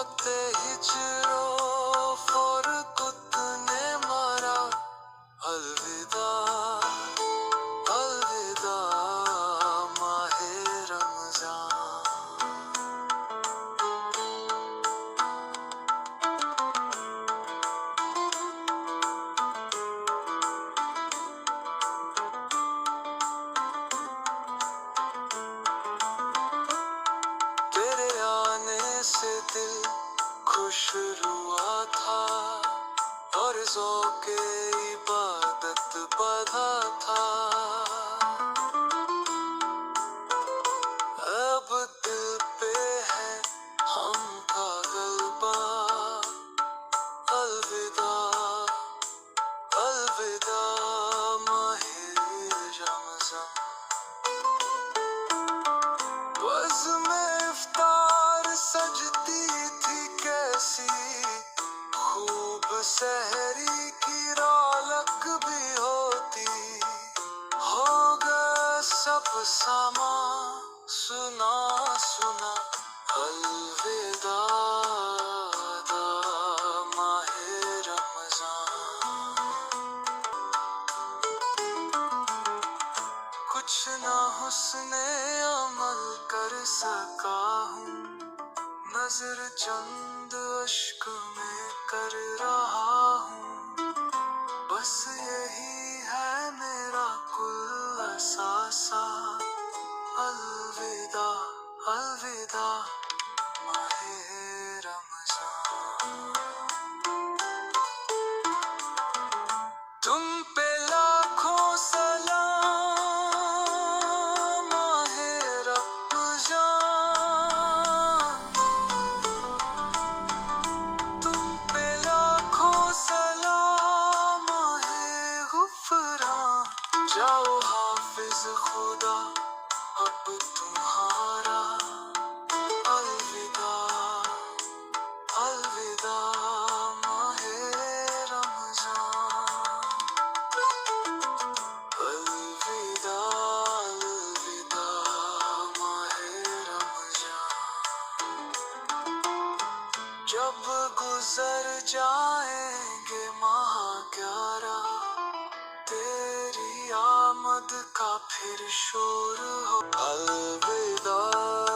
ہوتے ہجرو فرقت نے مارا، الوداع الوداع ماہ رمضان۔ تیرے آنے سے دل خوش ہوا تھا اور ذوق عبادت بڑھا تھا، اب دل پہ ہے ہم کا غلبہ، الوداع الوداع ماہ رمضان۔ بزم افطار سجتی تھی کیسی، خوب سحری کی رونق بھی ہوتی، ہوگا سب سامان سنا سنا، الوداع ماہ رمضان۔ کچھ نہ حسن عمل کر سکا ہوں، نظر چند اشک میں کر رہا ہوں، بس یہی ہے میرا کل اثاثہ، الوداع الوداع ماہ رمضان۔ تم پہ لاکھوں سلام ماہ رمضان، تم پہ لاکھوں سلام ماہ غفران، جاؤ حافظ خدا اب تمہارا، الوداع الوداع ماہ رمضان، الوداع الوداع ماہ رمضان۔ جب گزر جائیں گے ماہ 11، تیری آمد کا پھر شور ہو، الوداع